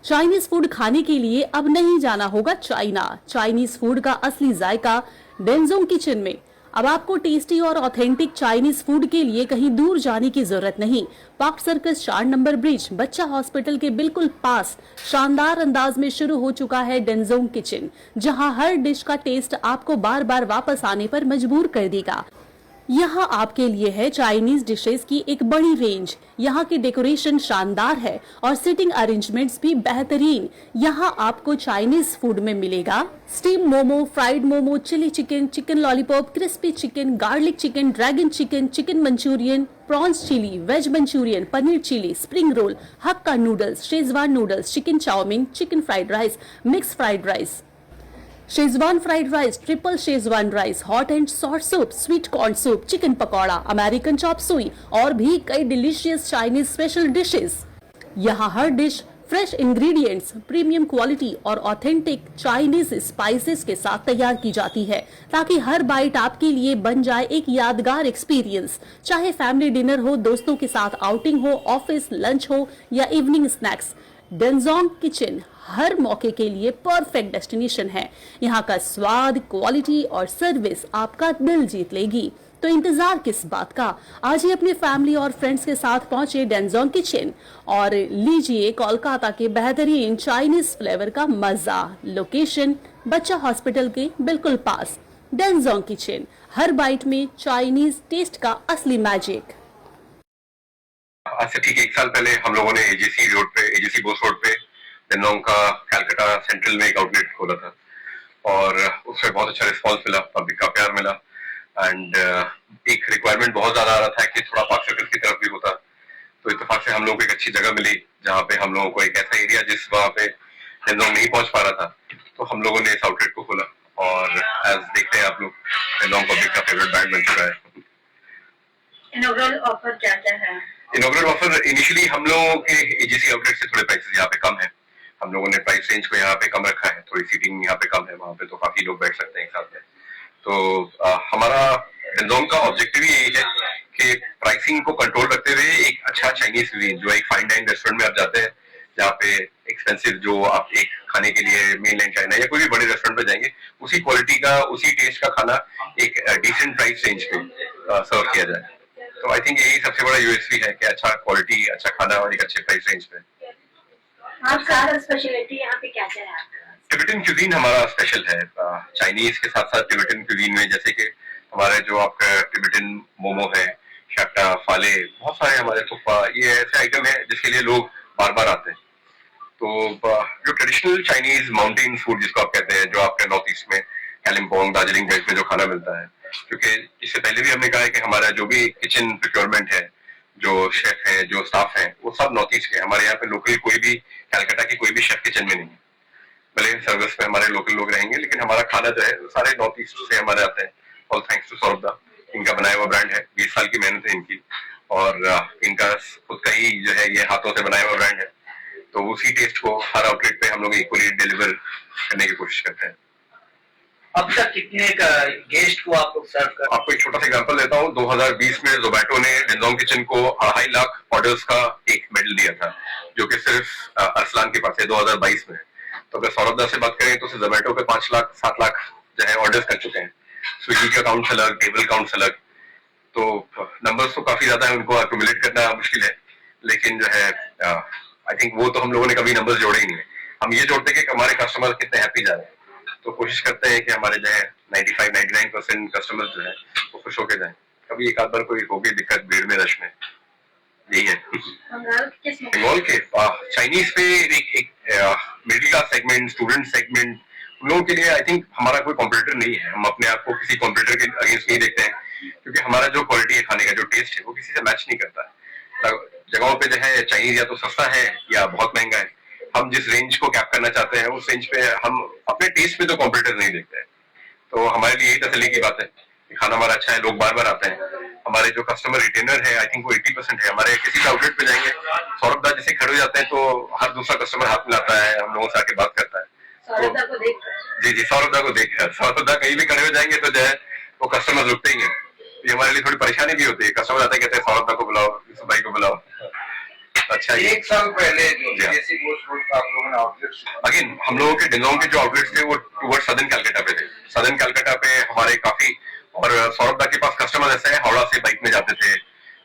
Chinese food खाने के लिए अब नहीं जाना होगा चाइना। चाइनीज फूड का असली जायका डेनजोंग किचन में। अब आपको टेस्टी और ऑथेंटिक चाइनीज फूड के लिए कहीं दूर जाने की जरूरत नहीं। पार्क सर्कस 4 नंबर ब्रिज, बच्चा हॉस्पिटल के बिल्कुल पास शानदार अंदाज में शुरू हो चुका है डेनजोंग किचन, जहां हर डिश का टेस्ट आपको बार बार वापस आने पर मजबूर कर देगा। यहाँ आपके लिए है चाइनीज डिशेस की एक बड़ी रेंज। यहाँ की डेकोरेशन शानदार है और सिटिंग अरेंजमेंट्स भी बेहतरीन। यहाँ आपको चाइनीज फूड में मिलेगा steam momo, fried momo, chilli chicken, chicken lollipop, crispy chicken, garlic chicken, dragon chicken, chicken Manchurian, prawns chilli, veg Manchurian, paneer chilli, spring roll, Hakka noodles, Schezwan noodles, chicken chowmein, chicken fried rice, mix fried rice, Schezwan fried rice, triple Schezwan rice, hot and sour soup, sweet corn soup, chicken pakoda, American chop suey और भी कई delicious Chinese special dishes. यहाँ हर dish fresh ingredients, premium quality और authentic Chinese spices के साथ तैयार की जाती है, ताकि हर बाइट आपके लिए बन जाए एक यादगार एक्सपीरियंस। चाहे फैमिली डिनर हो, दोस्तों के साथ आउटिंग हो, ऑफिस लंच हो या इवनिंग स्नैक्स, डेनजोंग किचन हर मौके के लिए परफेक्ट डेस्टिनेशन है। यहाँ का स्वाद, क्वालिटी और सर्विस आपका दिल जीत लेगी। तो इंतजार किस बात का, आज ही अपनी फैमिली और फ्रेंड्स के साथ पहुंचे डेनजोंग किचन और लीजिए कोलकाता के बेहतरीन चाइनीज फ्लेवर का मजा। लोकेशन बच्चा हॉस्पिटल के बिल्कुल पास। डेनजोंग किचन, हर बाइट में चाइनीज टेस्ट का असली मैजिक। आज से ठीक 1 साल पहले हम लोगों ने एजेसी बोस रोड पे डेनजोंग का कलकत्ता सेंट्रल में एक आउटलेट खोला था और उसमें बहुत अच्छा रिस्पांस मिला, पब्लिक का प्यार मिला एंड एक रिक्वायरमेंट बहुत ज्यादा आ रहा था कि थोड़ा पार्क सर्कल की तरफ भी होता। तो इत्तेफाक से हम लोगों को एक अच्छी जगह मिली जहाँ पे हम लोगों को एक ऐसा एरिया जिस वहाँ पे डेनजोंग नहीं पहुंच पा रहा था, तो हम लोगों ने इस आउटलेट को खोला और एज देखते हैं आप लोग, डेनजोंग पब्लिक का फेवरेट ब्रांड बन चुका है। इनॉग्रल ऑफर क्या क्या है? इनॉग्रल ऑफर इनिशियली हम लोगों के एजेसी आउटलेट से थोड़े प्राइसेस यहाँ पे कम है। हम लोगों ने प्राइस रेंज को यहाँ पे कम रखा है, थोड़ी सीटिंग यहाँ पे कम है, वहाँ पे तो काफी लोग बैठ सकते हैं एक साथ में। तो हमारा डेनजोंग का ऑब्जेक्टिव ही यही है कि प्राइसिंग को कंट्रोल रखते हुए एक अच्छा चाइनीज क्यूजीन, जो एक फाइन डाइन रेस्टोरेंट में आप जाते हैं जहाँ पे एक्सपेंसिव जो आप एक खाने के लिए मेनलैंड चाइना या कोई भी बड़े रेस्टोरेंट पे जाएंगे, उसी क्वालिटी का, उसी टेस्ट का खाना एक डिसेंट प्राइस रेंज पे सर्व किया जाए। तो आई थिंक यही सबसे बड़ा यूएसपी है कि अच्छा क्वालिटी, अच्छा खाना और एक अच्छे प्राइस रेंज पे। आपका स्पेशलिटी यहाँ पे क्या क्या है? टिबेटन क्यूजीन हमारा स्पेशल है। चाइनीज के साथ साथ टिबेटन क्यूजीन में जैसे कि हमारे जो आपका टिबेटन मोमो है, शाक्टा, फाले, बहुत सारे हमारे थुप्पा, ये ऐसे आइटम है जिसके लिए लोग बार बार आते हैं। तो जो ट्रेडिशनल चाइनीज माउंटेन फूड जिसको आप कहते हैं, जो आपके नॉर्थ ईस्ट में कालिम्पोंग, दार्जिलिंग बेल्ट में जो खाना मिलता है, क्योंकि इससे पहले भी हमने कहा है कि हमारा जो भी किचन प्रोक्योरमेंट है, जो शेफ है, जो स्टाफ है, वो सब नॉर्थ ईस्ट के। हमारे यहाँ पे लोकल कोई भी कलकत्ता की कोई भी शेफ किचन में नहीं है। भले सर्विस में हमारे लोकल लोग रहेंगे, लेकिन हमारा खाना जो है सारे नॉर्थ ईस्ट से हमारे आते हैं। ऑल थैंक्स टू सौरभ दा, इनका बनाया हुआ ब्रांड है, 20 साल की मेहनत है इनकी और इनका खुद का ही जो है ये हाथों से बनाया हुआ ब्रांड है। तो उसी टेस्ट को हर आउटलेट पे हम लोग इक्वली डिलीवर करने की कोशिश करते हैं। अब तक कितने गेस्ट को आप लोग सर्व कर? आपको एक छोटा सा एग्जांपल देता हूँ। 2020 में जोमैटो ने डेनजोंग किचन को 2.5 लाख ऑर्डर्स का एक मेडल दिया था, जो कि सिर्फ अरसलान के पास है 2022 में। तो अगर सौरभ दा से बात करें तो जोमैटो पे 5 लाख 7 लाख जो है ऑर्डर्स कर चुके हैं। स्विगी का काउंट अलग, टेबल काउंट अलग, तो नंबर्स तो काफी ज्यादा है, उनको एक्यूमुलेट करना मुश्किल है। लेकिन जो है आई थिंक वो तो हम लोगों ने कभी नंबर्स जोड़े ही नहीं है। हम ये जोड़ते हैं कि हमारे कस्टमर कितने हैप्पी जा रहे हैं, तो कोशिश करते हैं कि हमारे जो है 95-99% कस्टमर्स जो है वो खुश होके जाएं। कभी एक आध बार कोई होगी दिक्कत भीड़ में, रश में, यही है। बंगाल के चाइनीज पे एक middle class segment, student segment, उन लोगों के लिए आई थिंक हमारा कोई कॉम्पिटिटर नहीं है। हम अपने आप को किसी कॉम्पिटिटर के अगेंस्ट नहीं देखते हैं, क्योंकि हमारा जो क्वालिटी है खाने का, जो टेस्ट है, वो किसी से मैच नहीं करता है। जगहों पे जो है चाइनीज या तो सस्ता है या बहुत महंगा है। हम जिस रेंज को कैप करना चाहते हैं उस रेंज पे हम अपने टेस्ट में तो कॉम्पिटिटर नहीं देखते हैं। तो हमारे लिए यही तसल्ली की बात है कि खाना हमारा अच्छा है, लोग बार बार आते हैं। हमारे जो कस्टमर रिटेनर है आई थिंक वो 80% है। हमारे किसी आउटलेट पे जाएंगे, सौरभ दा जैसे खड़े हो जाते हैं तो हर दूसरा कस्टमर हाथ मिलाता है, हम लोगों से आके बात करता है। सौरभ दा को देख, जी, सौरभ दा को देखकर, सौरभ दा कहीं भी खड़े हो जाएंगे तो जो है वो कस्टमर रुकते ही है। ये हमारे लिए थोड़ी परेशानी भी होती है। कस्टमर आता है, कहते हैं सौरभ दा को बुलाओ, इस भाई को बुलाओ। अच्छा ही। 1 साल पहले जो जी हाँ। देसी गोश्त फूड का आप लोगों ने आउटलेट, अगेन हम लोगों के डिनोंग के जो आउटलेट्स थे वो टुवर्ड सदर्न कलकत्ता पे थे। सदर्न कलकत्ता पे हमारे काफी, और सौरभ दा के पास कस्टमर ऐसे हैं, हावड़ा से बाइक में जाते थे,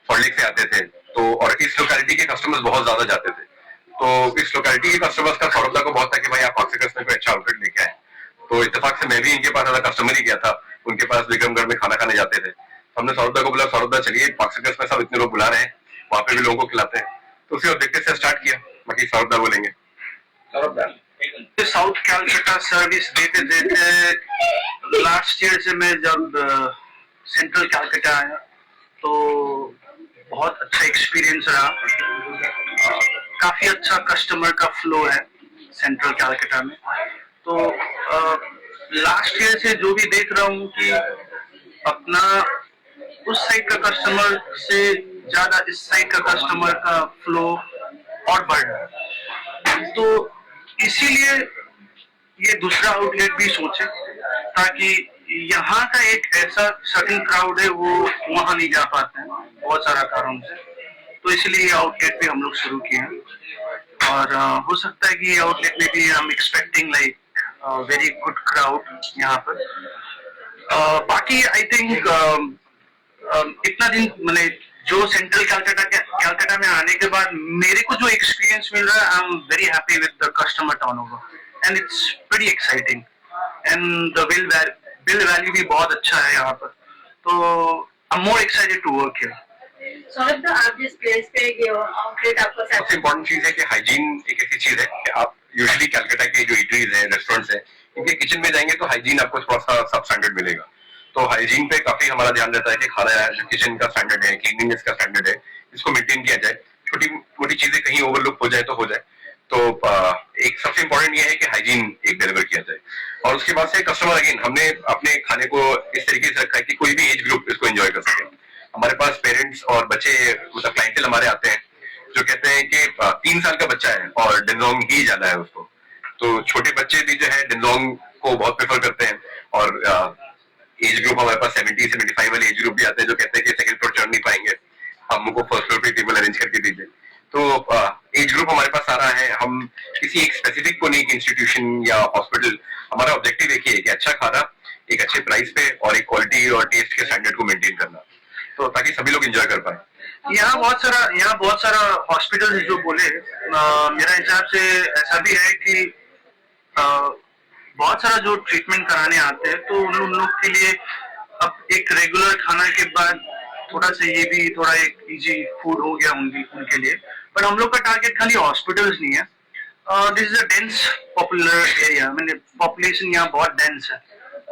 सॉल्ट लेक से आते थे, तो और इस लोकेलिटी के कस्टमर्स बहुत ज्यादा जाते थे। तो इस लोकेलिटी के कस्टमर्स का सौरभ दा को बहुत था कि भाई आप ऑक्सीकस में कोई अच्छा आउटलेट लेके आए। तो इत्तेफाक से मैं भी इनके पास कस्टमर ही गया था, उनके पास विक्रमगढ़ में खाना खाने जाते थे। तो हमने सौरभ दा को बोला, सौरभ दा चलिए ऑक्सीकस में सब इतने लोग बुला रहे हैं, वहां पे भी लोगों को खिलाते हैं। तो उसी ऑब्जेक्टिव से स्टार्ट किया, बाकी सौरभ दा बोलेंगे। सौरभ दा, साउथ कैलकाटा सर्विस देते देते लास्ट ईयर से मैं जब सेंट्रल कैलकाटा आया तो बहुत अच्छा एक्सपीरियंस रहा। काफी अच्छा कस्टमर का फ्लो है सेंट्रल कैलकाटा में। तो लास्ट ईयर से जो भी देख रहा हूँ कि अपना उस साइड का कस्टमर से ज्यादा इस साइड का कस्टमर का फ्लो और बढ़ रहा है। तो इसीलिए ये दूसरा आउटलेट भी सोचे ताकि यहाँ का एक ऐसा सर्टेन क्राउड है वो वहाँ नहीं जा पाते हैं बहुत सारा कारण से। तो इसलिए ये आउटलेट भी हम लोग शुरू किए हैं और हो सकता है कि ये आउटलेट में भी हम expecting like very good crowd यहाँ पर। बाकी आई थिंक इतना दिन मैंने जो सेंट्रल कैलकाटा में आने के बाद मेरे को जो एक्सपीरियंस मिल रहा है, I am very happy with the customer turnover and it's very exciting and the bill value भी बहुत अच्छा है यहाँ पर। तो I am more excited to work here. Saurabh da, आप जिस प्लेस पे ये आउटलेट आपका सबसे इम्पोर्टेंट चीज है कि हाइजीन एक ऐसी चीज है कि आप यूजुअली कलकत्ता के जो इटरीज हैं, रेस्टोरेंट्स हैं, इनके किचन में जाएंगे तो हाइजीन आपको थोड़ा सा सब स्टैंडर्ड मिलेगा। तो हाइजीन पे काफी हमारा ध्यान रहता है कि खाना जो किचन का स्टैंडर्ड है, क्लीनिंगनेस का स्टैंडर्ड है, इसको मेंटेन किया जाए। छोटी मोटी चीजें कहीं ओवरलुक हो जाए तो हो जाए। तो एक सबसे इम्पोर्टेंट ये है कि हाइजीन एक डिलीवर किया जाए। और उसके बाद से कस्टमर, अगेन हमने अपने खाने को इस तरीके से रखा है कि कोई भी एज ग्रुप इसको एंजॉय कर सके। हमारे पास पेरेंट्स और बच्चे, मतलब क्लाइंटल हमारे आते हैं जो कहते हैं कि 3 साल का बच्चा है और डिनोंग ही ज्यादा है उसको। तो छोटे बच्चे भी जो है डिनोंग को बहुत प्रेफर करते हैं। और एज ग्रुप हमारे पास 70-75 वाले एज ग्रुप भी आते हैं जो कहते हैं कि सेकंड फ्लोर चढ़ नहीं पाएंगे, हमको फर्स्ट फ्लोर पे टेबल अरेंज करके दीजिए। तो एज ग्रुप हमारे पास आ रहा है। हम किसी एक स्पेसिफिक को नहीं, इंस्टीट्यूशन या हॉस्पिटल, हमारा ऑब्जेक्टिव एक ही है कि अच्छा खाना एक अच्छे प्राइस पे और एक क्वालिटी और टेस्ट के स्टैंडर्ड को मेंटेन करना, तो ताकि सभी लोग एंजॉय कर पाए। यहाँ बहुत सारा हॉस्पिटल जो बोले, मेरा हिसाब से ऐसा भी है कि बहुत सारा जो ट्रीटमेंट कराने आते हैं तो उन लोग के लिए अब एक रेगुलर खाना के बाद थोड़ा सा ये भी थोड़ा एक इजी फूड हो गया उनके लिए। पर हम लोग का टारगेट खाली हॉस्पिटल्स नहीं है। This is a dense popular area, मैंने पॉपुलेशन यहाँ बहुत डेंस है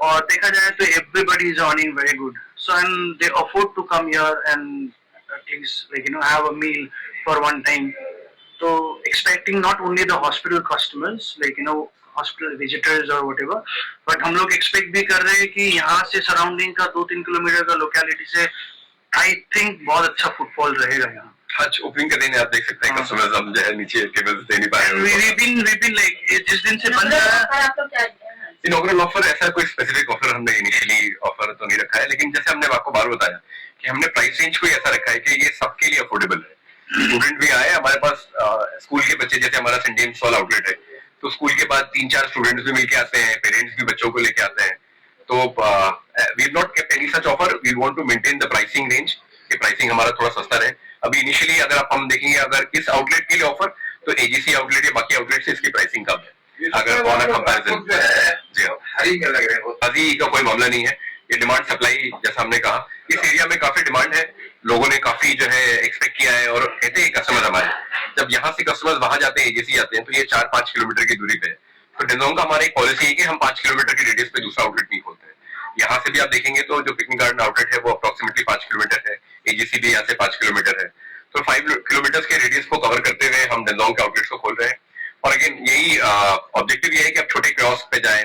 और देखा जाए तो everybody is earning very good, so and they afford to come here and at least like have a meal for one time. So expecting not only the hospital customers, like hospital visitors or whatever, but हम लोग expect भी कर रहे हैं कि यहाँ से surrounding का 2-3 किलोमीटर का लोकेलिटी से आई थिंक बहुत अच्छा फुटफॉल रहेगा यहाँ। आज ओपनिंग के दिन आप देख सकते हैं कस्टमर्स हम जो है नीचे टेबल्स दे नहीं पाए हैं। we've been like जिस दिन से बन रहा है आप लोग क्या दिया है? इनॉग्रल ऑफर, ऐसा कोई स्पेसिफिक ऑफर हमने इनिशियली ऑफर तो नहीं रखा है, लेकिन जैसे हमने आपको बार बताया कि हमने प्राइस रेंज को ऐसा रखा है कि ये सबके लिए अफोर्डेबल है। स्टूडेंट भी आए हमारे पास, स्कूल के बच्चे, जैसे हमारा सेंट जेम्स हॉल आउटलेट है तो स्कूल के बाद 3-4 स्टूडेंट्स भी मिलके आते हैं, पेरेंट्स भी बच्चों को लेके आते हैं। तो we not kept any such offer, we want to maintain the pricing range, कि प्राइसिंग हमारा थोड़ा सस्ता रहे। अभी इनिशियली अगर हम देखेंगे, अगर इस आउटलेट के लिए ऑफर, तो एजीसी आउटलेट या बाकी आउटलेट से इसकी प्राइसिंग कम है अगर ऑन कंपैरिजन। जी हाँ, हरी क्या लग रहे हो? हरी का कोई मामला नहीं है, ये डिमांड सप्लाई, जैसा हमने कहा इस एरिया में काफी डिमांड है, लोगों ने काफी जो है एक्सपेक्ट किया है। और कहते हैं कस्टमर हमारे, जब यहाँ से कस्टमर्स वहां जाते हैं, एजेसी जाते हैं, तो ये 4-5 किलोमीटर की दूरी पे है। तो डिनोंग का हमारा एक पॉलिसी है कि हम 5 किलोमीटर की रेडियस पे दूसरा आउटलेट नहीं खोलते हैं। यहाँ से भी आप देखेंगे तो जो पिकनिक गार्डन आउटलेट है वो अप्रोक्सीमेटली 5 किलोमीटर है, एजेसी भी यहाँ से 5 किलोमीटर है। तो 5 किलोमीटर के रेडियस को कवर करते हुए हम डिनोंग के आउटलेट्स को खोल रहे हैं। और अगेन यही ऑब्जेक्टिव ये है कि आप छोटे कियोस्क पे जाएं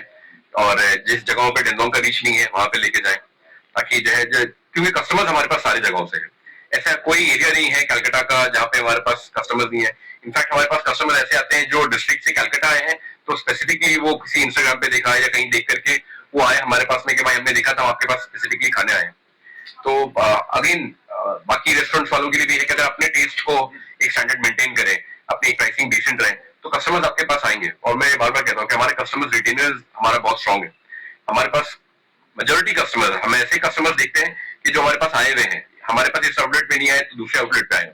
और जिस जगहों पे डिनोंग का रीच नहीं है वहां पे लेके जाएं, ताकि जो है क्योंकि कस्टमर्स हमारे पास सारी जगहों से है। ऐसा कोई एरिया नहीं है कलकत्ता का जहाँ पे हमारे पास कस्टमर्स नहीं है। इनफैक्ट हमारे पास कस्टमर ऐसे आते हैं जो डिस्ट्रिक्ट से कलकत्ता आए हैं, तो स्पेसिफिकली वो किसी इंस्टाग्राम पे देखा है या कहीं देख करके वो आए हमारे पास में कि भाई हमने देखा था आपके पास स्पेसिफिकली खाने आए। तो अगेन बाकी रेस्टोरेंट्स वालों के लिए भी है कि अगर अपने टेस्ट को एक स्टैंडर्ड मेंटेन करें, अपनी प्राइसिंग डिसेंट रहे, तो कस्टमर्स आपके पास आएंगे। और मैं बार बार कहता हूँ कि हमारे कस्टमर्स रिटेनर्स हमारा बहुत स्ट्रॉन्ग है। हमारे पास मेजोरिटी कस्टमर्स, हम ऐसे कस्टमर्स देखते हैं कि जो हमारे पास आए हुए हैं, हमारे पास इस आउटलेट पे नहीं आए तो दूसरे आउटलेट पे आए।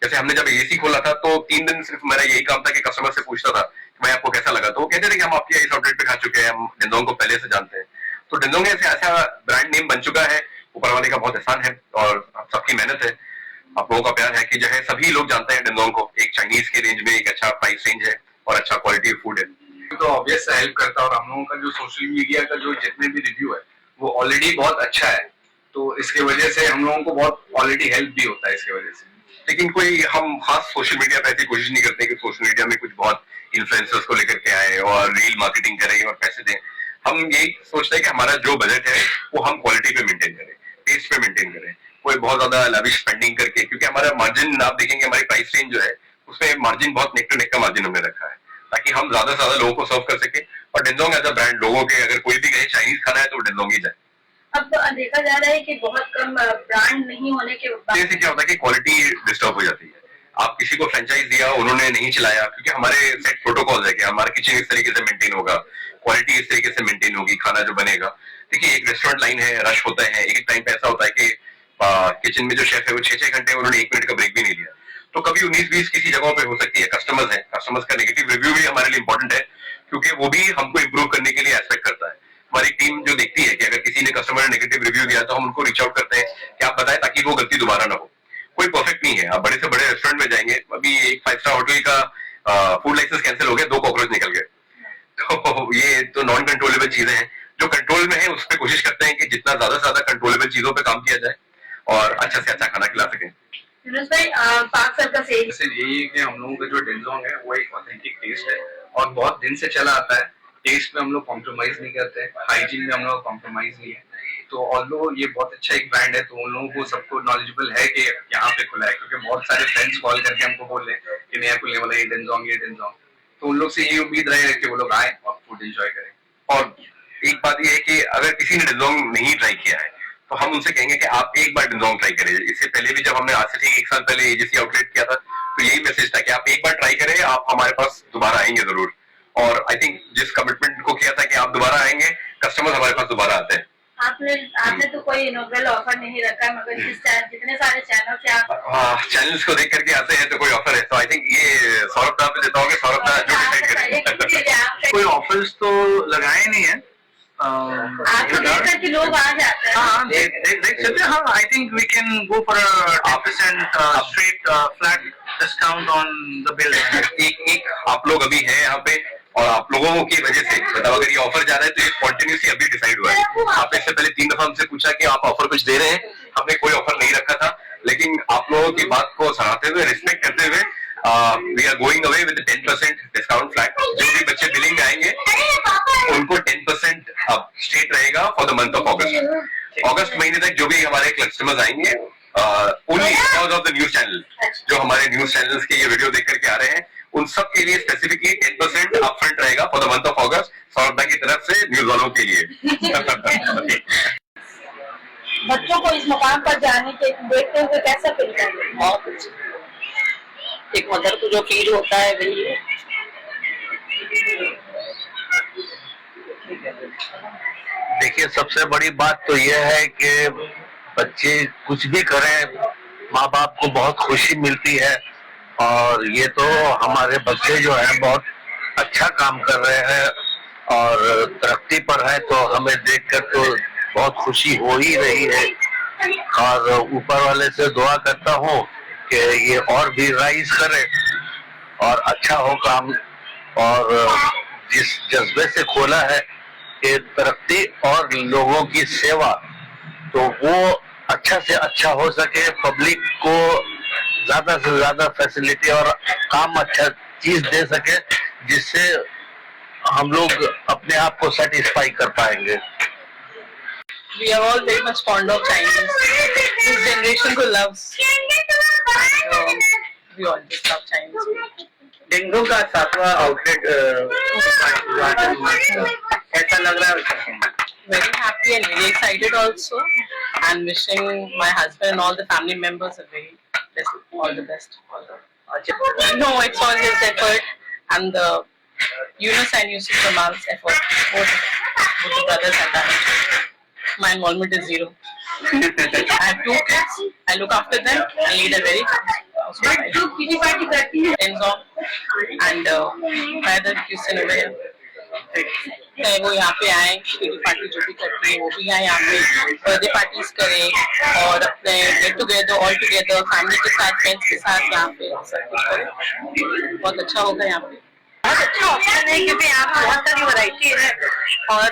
जैसे हमने जब एसी खोला था तो 3 दिन सिर्फ मेरा यही काम था कि कस्टमर से पूछता था कि भाई आपको कैसा लगा, तो वो कहते थे कि हम आपके इस आउटलेट पे खा चुके हैं, हम डेंजोंग को पहले से जानते हैं। तो डेंजोंग ऐसा ब्रांड नेम बन चुका है, ऊपर वाले का बहुत एहसान है और सबकी मेहनत है, आप लोगों का प्यार है कि जो है सभी लोग जानते हैं डेंजोंग को। एक चाइनीज के रेंज में एक अच्छा प्राइस रेंज है और अच्छा क्वालिटी फूड है। तो ऑब्वियस हेल्प करता है, और हम लोगों का जो सोशल मीडिया का जो जितने भी रिव्यू है वो ऑलरेडी बहुत अच्छा है, तो इसके वजह से हम लोगों को बहुत ऑलरेडी हेल्प भी होता है इसके वजह से। लेकिन कोई हम खास सोशल मीडिया पे ऐसी कोशिश नहीं करते कि सोशल मीडिया में कुछ बहुत इन्फ्लुएंसर्स को लेकर के आए और रील मार्केटिंग करें और पैसे दें। हम यही सोचते हैं कि हमारा जो बजट है वो हम क्वालिटी पे मेंटेन करें, टेस्ट पे मेंटेन करें, कोई बहुत ज्यादा लविश स्पेंडिंग करके, क्योंकि हमारा मार्जिन आप देखेंगे हमारी प्राइस रेंज जो है उसमें मार्जिन बहुत नेक टू नेक का मार्जिन हमने रखा है, ताकि हम ज्यादा से ज्यादा लोगों को सर्व कर सके। और डेंजोंग एज अ ब्रांड, लोगों के अगर कोई भी कहे चाइनीज खाना है तो डेंजोंग ही जाए। अब देखा जा रहा है कि बहुत कम ब्रांड नहीं होने के बाद इससे क्या होता है कि क्वालिटी डिस्टर्ब हो जाती है। आप किसी को फ्रेंचाइज दिया, उन्होंने नहीं चलाया, क्योंकि हमारे सेट प्रोटोकॉल है कि हमारा किचन इस तरीके से मेंटेन होगा, क्वालिटी इस तरीके से मेंटेन होगी, खाना जो बनेगा। देखिए एक रेस्टोरेंट लाइन है, रश होता है, एक टाइम पे ऐसा होता है कि किचन में जो शेफ है वो 6-6 घंटे, उन्होंने 1 मिनट का ब्रेक भी नहीं लिया। तो कभी 19-20 किसी जगहों पे हो सकती है। कस्टमर्स है, कस्टमर्स का नेगेटिव रिव्यू भी हमारे लिए इंपॉर्टेंट है, क्योंकि वो भी हमको इम्प्रूव करने के लिए एस्पेक्ट करता है। हमारी टीम जो देखती है कि अगर किसी ने कस्टमर ने नेगेटिव रिव्यू दिया तो हम उनको रीच आउट करते हैं कि आप बताएं, ताकि वो गलती दोबारा ना हो। कोई परफेक्ट नहीं है, आप बड़े से बड़े रेस्टोरेंट में जाएंगे, अभी एक 5 स्टार होटल का फूड लाइसेंस कैंसिल हो गया, 2 कॉकरोच निकल गए। तो ये तो नॉन कंट्रोलेबल चीजें हैं। जो कंट्रोल में है उस पर कोशिश करते हैं कि जितना ज्यादा से ज्यादा कंट्रोलेबल चीजों पे काम किया जाए और अच्छा से अच्छा खाना खिला सकें। यूनुस भाई, पाक सर का सेल यही है कि हम लोगों का जो डेंजोंग है वो एक ऑथेंटिक टेस्ट है और बहुत दिन से चला आता है। टेस्ट में हम लोग कॉम्प्रोमाइज नहीं करते, हाइजीन में हम लोग कॉम्प्रोमाइज नहीं है। तो ऑल्दो ये बहुत अच्छा एक ब्रांड है, तो उन लोगों को सबको नॉलेजेबल है कि यहाँ पे खुला है, क्योंकि बहुत सारे फ्रेंड्स कॉल करके हमको बोल रहे हैं कि नया खुलने वाला ये डेंजोंग। तो उन लोग से ये उम्मीद रहे कि वो लोग आए और फूड एंजॉय करें। और एक बात ये है कि अगर किसी ने डेंजोंग नहीं ट्राई किया है तो हम उनसे कहेंगे कि आप एक बार डेंजोंग ट्राई करें। इससे पहले भी जब हमने आज से ठीक 1 साल पहले एजेंसी आउटलेट किया था तो यही मैसेज था कि आप एक बार ट्राई करें, आप हमारे पास दोबारा आएंगे जरूर। और आई थिंक जिस कमिटमेंट को किया था कि आप दोबारा आएंगे, कस्टमर्स हमारे पास दोबारा आते हैं। आपने तो कोई इनॉग्रल ऑफर नहीं रखा, मगर जितने सारे चैनल से आप चैनल्स को देख करके आते हैं तो कोई ऑफर है, तो आई थिंक ये सौरभ दा पे देता हूँ कि सौरभ दा जो डिसाइड करें। कोई ऑफर्स तो लगाए नहीं है, आपको देख करके लोग आ जाते हैं। हाँ देख सकते हैं। हाँ, I think we can go for 10% straight flat discount on the bill. एक आप लोग अभी हैं यहाँ पे और आप लोगों की वजह से, मतलब अगर ये ऑफर जा रहा है तो ये कॉन्टिन्यूसली अभी डिसाइड हुआ है। आपने इससे पहले 3 दफा हमसे पूछा कि आप ऑफर कुछ दे रहे हैं, हमने कोई ऑफर नहीं रखा था, लेकिन आप लोगों की बात को सराहते हुए, रिस्पेक्ट करते हुए we are going away with 10% discount flat. जो भी बच्चे बिलिंग में आएंगे उनको 10% स्ट्रेट रहेगा for the month of August. अगस्त महीने तक जो भी हमारे कस्टमर्स आएंगे, only because of the news channel, जो हमारे न्यूज चैनल्स के ये वीडियो देख करके आ रहे हैं, उन सब के लिए स्पेसिफिकली 10% अपफ्रंट रहेगा for the month of August, Saurabh की तरफ से न्यूज वालों के लिए। बच्चों को इस मुकाम पर जाने के देखते हुए कैसा फील कर रहे हैं? बहुत अच्छा। एक मदर को जो फील होता है वही है। देखिए, सबसे बड़ी बात तो यह है कि बच्चे कुछ भी करें, माँ बाप को बहुत खुशी मिलती है, और ये तो हमारे बच्चे जो है बहुत अच्छा काम कर रहे हैं और तरक्की पर है, तो हमें देखकर तो बहुत खुशी हो ही रही है। और ऊपर वाले से दुआ करता हूँ कि ये और भी राइज करे और अच्छा हो काम, और जिस जज्बे से खोला है कि तरक्की और लोगों की सेवा, तो वो अच्छा से अच्छा हो सके, पब्लिक को ज्यादा से ज्यादा फैसिलिटी और काम अच्छा चीज दे सके, जिससे हम लोग अपने आप को सेटिस्फाई कर पाएंगे। We are all very much fond of Chinese. This generation who loves. So we all just love Chinese. Dengue का 7वां आउटलेट कैसा लग रहा है? Very happy and very excited also, and wishing my husband and all the family members a very all the best. No, it's all his effort and the Yunus and Yusuf Jamal's effort. Both the brothers have done it. My involvement is zero. I have 2 kids. I look after them. I lead a very kitty party करती है Denzong and brother Houston over here. चाहे वो यहाँ पे आए, kitty party जो भी करती है वो भी आए यहाँ पे, बर्थडे पार्टीज करें और अपने get together all together family के साथ, फ्रेंड्स के साथ यहाँ पे सब कुछ करें। बहुत अच्छा होगा यहाँ पे। बहुत अच्छा ऑप्शन है क्योंकि यहाँ पे बहुत सारी वैरायटी है और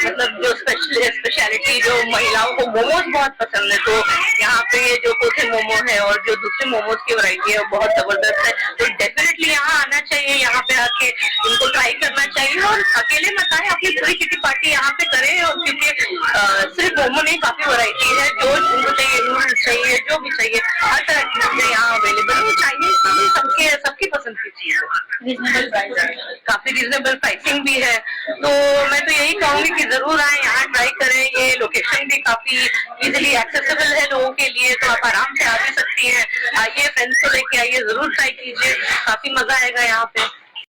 मतलब जो स्पेशलिटी जो महिलाओं को मोमोज बहुत पसंद है, तो यहाँ पे ये जो पोथे मोमो है और जो दूसरे मोमोज की वैरायटी है वो बहुत जबरदस्त है। तो डेफिनेटली यहाँ आना चाहिए, यहाँ पे आके इनको ट्राई करना चाहिए और अकेले मत आए, अपनी पूरी किटी पार्टी यहाँ पे करें। और क्योंकि सिर्फ मोमो नहीं, काफी वैरायटी है, जो उनको चाहिए, नूडल्स चाहिए, जो भी चाहिए, हर तरह की चीजें यहाँ अवेलेबल है। चाइनीज सबकी पसंद की चीज है, काफी रीजनेबल प्राइसिंग भी है। तो मैं तो यही कहूंगी कि जरूर आए, यहाँ ट्राई करें। ये लोकेशन भी काफी इजीली एक्सेसिबल है लोगों के लिए, तो आप आराम से आ भी सकती हैं। आइए, फ्रेंड्स को लेके आइए, जरूर ट्राई कीजिए, काफी मजा आएगा यहाँ पे।